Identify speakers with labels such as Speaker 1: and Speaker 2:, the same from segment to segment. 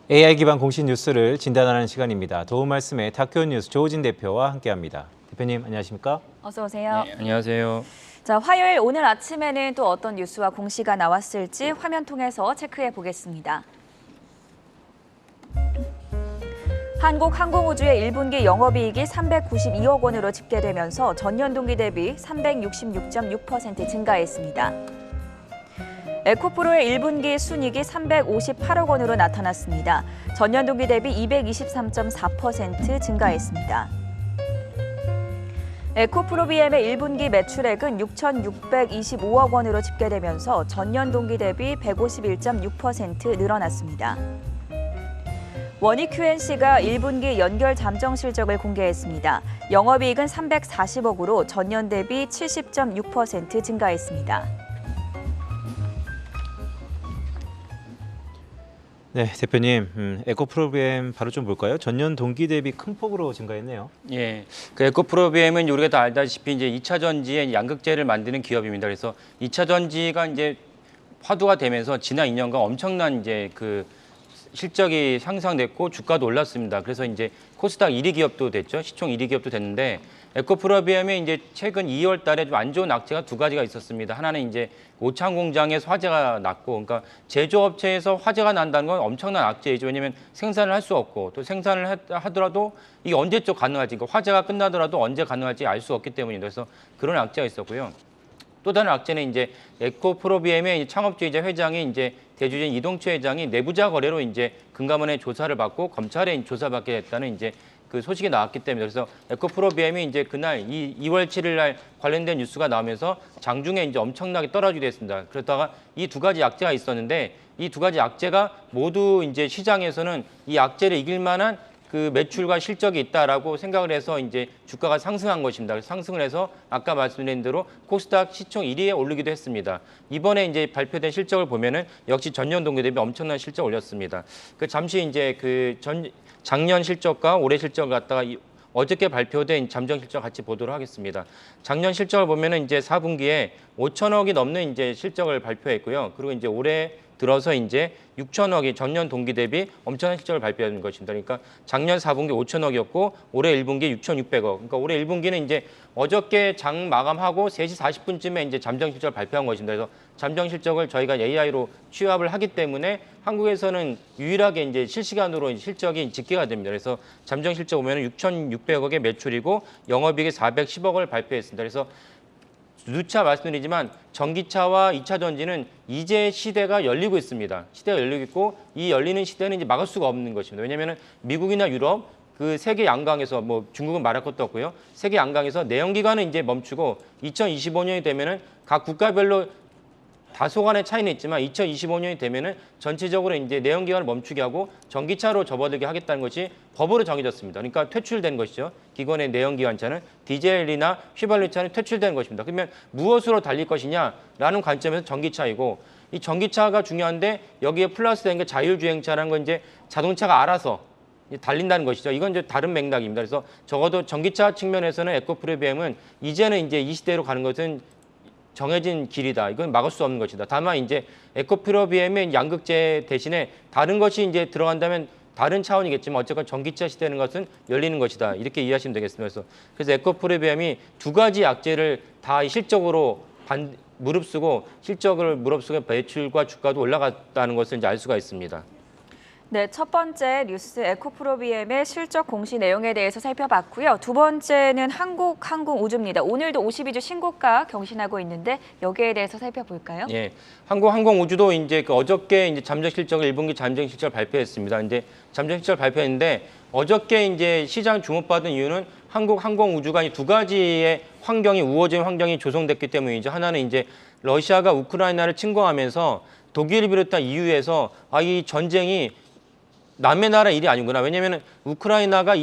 Speaker 1: AI 기반 공식 뉴스를 진단하는 시간입니다. 도움 말씀에 다큐 뉴스 조우진 대표와 함께합니다. 대표님 안녕하십니까?
Speaker 2: 어서 오세요.
Speaker 3: 네, 안녕하세요.
Speaker 2: 자, 화요일 오늘 아침에는 또 어떤 뉴스와 공시가 나왔을지 화면 통해서 체크해 보겠습니다. 한국항공우주의 1분기 영업이익이 392억 원으로 집계되면서 전년 동기 대비 366.6% 증가했습니다. 에코프로의 1분기 순이익이 358억 원으로 나타났습니다. 전년 동기 대비 223.4% 증가했습니다. 에코프로비엠의 1분기 매출액은 6,625억 원으로 집계되면서 전년 동기 대비 151.6% 늘어났습니다. 원익 QNC가 1분기 연결 잠정 실적을 공개했습니다. 영업이익은 340억으로 전년 대비 70.6% 증가했습니다.
Speaker 1: 네, 대표님, 에코프로비엠 바로 좀 볼까요? 전년 동기 대비 큰 폭으로 증가했네요.
Speaker 3: 예, 그 에코프로비엠은 우리가 다 알다시피 이제 2차 전지의 양극재를 만드는 기업입니다. 그래서 2차 전지가 이제 화두가 되면서 지난 2년간 엄청난 이제 그 실적이 향상됐고 주가도 올랐습니다. 그래서 이제 코스닥 1위 기업도 됐죠. 시총 1위 기업도 됐는데 에코프로비엠이 이제 최근 2월 달에 좀 안 좋은 악재가 두 가지가 있었습니다. 하나는 이제 오창 공장에서 화재가 났고, 그러니까 제조업체에서 화재가 난다는 건 엄청난 악재이죠. 왜냐하면 생산을 할 수 없고 또 생산을 하더라도 이게 언제적 가능할지, 그러니까 화재가 끝나더라도 언제 가능할지 알 수 없기 때문입니다. 그래서 그런 악재가 있었고요. 또 다른 악재는 이제 에코프로비엠의 창업주이자 회장이 이제 대주주인 이동철 회장이 내부자 거래로 이제 금감원의 조사를 받고 검찰에 조사받게 됐다는 이제 그 소식이 나왔기 때문에 그래서 에코프로비엠이 이제 그날 2월 7일 날 관련된 뉴스가 나오면서 장중에 이제 엄청나게 떨어지게 됐습니다. 그러다가 이 두 가지 악재가 있었는데 이 두 가지 악재가 모두 이제 시장에서는 이 악재를 이길 만한 그 매출과 실적이 있다라고 생각을 해서 이제 주가가 상승한 것입니다. 상승을 해서 아까 말씀드린 대로 코스닥 시총 1위에 오르기도 했습니다. 이번에 이제 발표된 실적을 보면은 역시 전년 동기 대비 엄청난 실적을 올렸습니다. 그 잠시 이제 그 작년 실적과 올해 실적을 갖다가 어저께 발표된 잠정 실적 같이 보도록 하겠습니다. 작년 실적을 보면은 이제 4분기에 5천억이 넘는 이제 실적을 발표했고요. 그리고 이제 올해 들어서 이제 6천억이 전년 동기 대비 엄청난 실적을 발표하는 것입니다. 그러니까 작년 4분기 5천억이었고 올해 1분기 6,600억. 그러니까 올해 1분기는 이제 어저께 장 마감하고 3시 40분쯤에 이제 잠정 실적을 발표한 것입니다. 그래서 잠정 실적을 저희가 AI로 취합을 하기 때문에 한국에서는 유일하게 이제 실시간으로 실적이 집계가 됩니다. 그래서 잠정 실적 보면은 6,600억의 매출이고 영업이익이 410억을 발표했습니다. 그래서 누차 말씀드리지만 전기차와 2차 전지는 이제 시대가 열리고 있습니다. 시대가 열리고 있고 이 열리는 시대는 이제 막을 수가 없는 것입니다. 왜냐하면 미국이나 유럽 그 세계 양강에서 뭐 중국은 말할 것도 없고요. 세계 양강에서 내연기관은 이제 멈추고 2025년이 되면은 각 국가별로 다소간의 차이는 있지만 2025년이 되면은 전체적으로 이제 내연기관을 멈추게 하고 전기차로 접어들게 하겠다는 것이 법으로 정해졌습니다. 그러니까 퇴출된 것이죠. 기존의 내연기관차는 디젤이나 휘발유차는 퇴출된 것입니다. 그러면 무엇으로 달릴 것이냐라는 관점에서 전기차이고 이 전기차가 중요한데 여기에 플러스된 게 자율주행차라는 건 이제 자동차가 알아서 달린다는 것이죠. 이건 이제 다른 맥락입니다. 그래서 적어도 전기차 측면에서는 에코프로비엠은 이제는 이제 이 시대로 가는 것은 정해진 길이다. 이건 막을 수 없는 것이다. 다만 이제 에코프로비엠의 양극재 대신에 다른 것이 이제 들어간다면 다른 차원이겠지만 어쨌건 전기차 시대는 것은 열리는 것이다. 이렇게 이해하시면 되겠습니다. 그래서 에코프로비엠이 두 가지 악재를 다 실적으로 무릅쓰고 실적을 무릅쓰고 매출과 주가도 올라갔다는 것을 이제 알 수가 있습니다.
Speaker 2: 네, 첫 번째 뉴스 에코프로비엠의 실적 공시 내용에 대해서 살펴봤고요. 두 번째는 한국항공우주입니다. 오늘도 52주 신고가 경신하고 있는데 여기에 대해서 살펴볼까요?
Speaker 3: 예, 한국항공우주도 이제 그 어저께 이제 잠정 실적을 1분기 잠정 실적을 발표했습니다. 이제 잠정 실적을 발표했는데 어저께 이제 시장 주목받은 이유는 한국항공우주가 이 두 가지의 환경이 우호적인 환경이 조성됐기 때문이죠. 하나는 이제 러시아가 우크라이나를 침공하면서 독일을 비롯한 EU에서 이 전쟁이 남의 나라 일이 아니구나. 왜냐하면 우크라이나가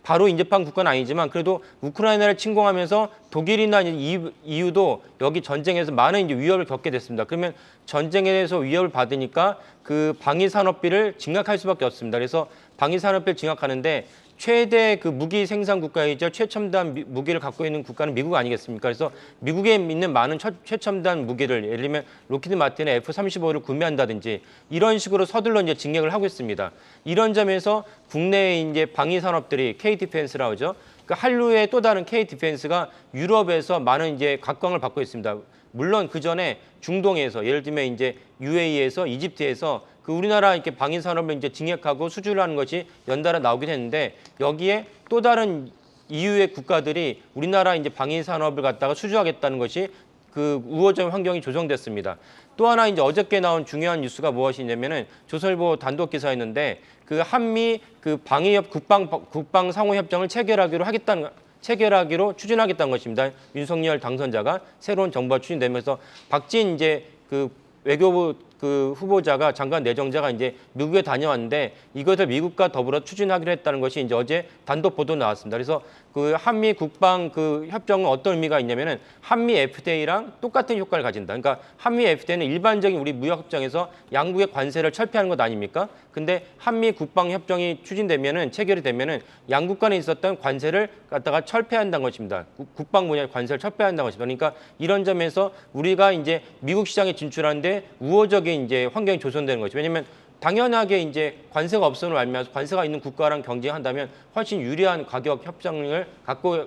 Speaker 3: 바로 인접한 국가는 아니지만 그래도 우크라이나를 침공하면서 독일이나 EU도 여기 전쟁에서 많은 이제 위협을 겪게 됐습니다. 그러면 전쟁에 대해서 위협을 받으니까 그 방위 산업비를 증액할 수밖에 없습니다. 그래서 방위 산업비를 증액하는데 최대 그 무기 생산 국가이자 최첨단 무기를 갖고 있는 국가는 미국 아니겠습니까? 그래서 미국에 있는 많은 최첨단 무기를 예를 들면 로키드 마틴의 F-35를 구매한다든지 이런 식으로 서둘러 이제 증액을 하고 있습니다. 이런 점에서 국내의 이제 방위 산업들이 K-디펜스라고 하죠. 그 한류의 또 다른 K-디펜스가 유럽에서 많은 이제 각광을 받고 있습니다. 물론 그 전에 중동에서 예를 들면 이제 UAE에서 이집트에서 그 우리나라 이렇게 방위 산업을 이제 증액하고 수주를 하는 것이 연달아 나오긴 했는데 여기에 또 다른 EU의 국가들이 우리나라 이제 방위 산업을 갖다가 수주하겠다는 것이 그 우호적 환경이 조성됐습니다. 또 하나 이제 어저께 나온 중요한 뉴스가 무엇이냐면은 조선일보 단독 기사였는데 그 한미 그 방위협 국방 상호 협정을 체결하기로 추진하겠다는 것입니다. 윤석열 당선자가 새로운 정부가 추진되면서 박진 이제 그 외교부 그 후보자가 장관 내정자가 이제 미국에 다녀왔는데 이것을 미국과 더불어 추진하기로 했다는 것이 이제 어제 단독 보도 나왔습니다. 그래서 그 한미 국방 그 협정은 어떤 의미가 있냐면은 한미 FTA랑 똑같은 효과를 가진다. 그러니까 한미 FTA는 일반적인 우리 무역 협정에서 양국의 관세를 철폐하는 것 아닙니까? 근데 한미 국방 협정이 추진되면은 체결이 되면은 양국 간에 있었던 관세를 갖다가 철폐한다는 것입니다. 국방 분야의 관세를 철폐한다는 것입니다. 그러니까 이런 점에서 우리가 이제 미국 시장에 진출하는데 우호적인 이제 환경이 조성되는 거죠. 왜냐하면 당연하게 이제 관세가 없음을 알면서 관세가 있는 국가랑 경쟁한다면 훨씬 유리한 가격 협상을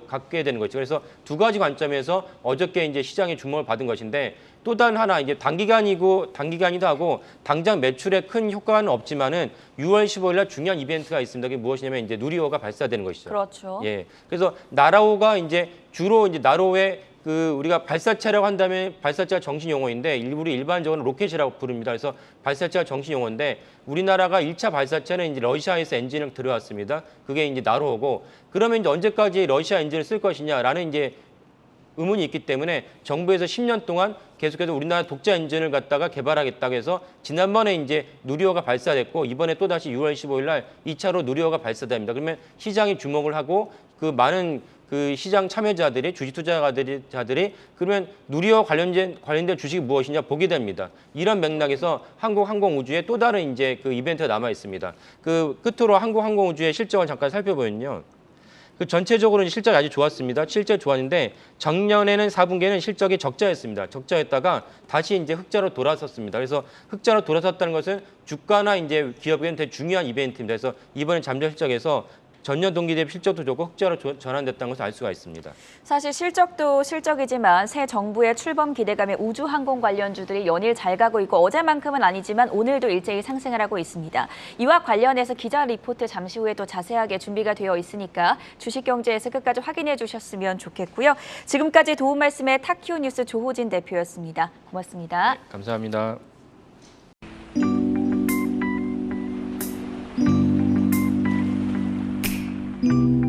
Speaker 3: 갖게 되는 거죠. 그래서 두 가지 관점에서 어저께 이제 시장의 주목을 받은 것인데 또 다른 하나 이제 단기간이기도 하고 당장 매출에 큰 효과는 없지만은 6월 15일 날 중요한 이벤트가 있습니다. 그게 무엇이냐면 이제 누리호가 발사되는 것이죠.
Speaker 2: 그렇죠.
Speaker 3: 예. 그래서 나라호가 이제 주로 이제 나로의 그 우리가 발사체라고 한다면 발사체가 정신 용어인데 일반적으로 로켓이라고 부릅니다. 그래서 발사체가 정신 용어인데 우리나라가 1차 발사체는 이제 러시아에서 엔진을 들어왔습니다. 그게 이제 나로호고 그러면 이제 언제까지 러시아 엔진을 쓸 것이냐라는 이제 의문이 있기 때문에 정부에서 10년 동안 계속해서 우리나라 독자 엔진을 갖다가 개발하겠다고 해서 지난번에 이제 누리호가 발사됐고 이번에 또다시 6월 15일 날 2차로 누리호가 발사됩니다. 그러면 시장이 주목을 하고 그 많은 그 시장 참여자들이 주식 투자자들이 그러면 누리호 관련된 주식이 무엇이냐 보게 됩니다. 이런 맥락에서 한국항공우주에 또 다른 이제 그 이벤트가 남아 있습니다. 그 끝으로 한국항공우주의 실적을 잠깐 살펴보면요. 그 전체적으로는 실적이 아주 좋았습니다. 실적 좋았는데 작년에는 4분기에는 실적이 적자였습니다. 적자였다가 다시 이제 흑자로 돌아섰습니다. 그래서 흑자로 돌아섰다는 것은 주가나 이제 기업에는 되게 중요한 이벤트입니다. 그래서 이번에 잠정 실적에서 전년 동기 대비 실적도 좋고 흑자로 전환됐다는 것을 알 수가 있습니다.
Speaker 2: 사실 실적도 실적이지만 새 정부의 출범 기대감에 우주항공 관련주들이 연일 잘 가고 있고 어제만큼은 아니지만 오늘도 일제히 상승을 하고 있습니다. 이와 관련해서 기자 리포트 잠시 후에 또 자세하게 준비가 되어 있으니까 주식경제에서 끝까지 확인해 주셨으면 좋겠고요. 지금까지 도움 말씀의 타키오 뉴스 조호진 대표였습니다. 고맙습니다.
Speaker 3: 네, 감사합니다.
Speaker 4: thank you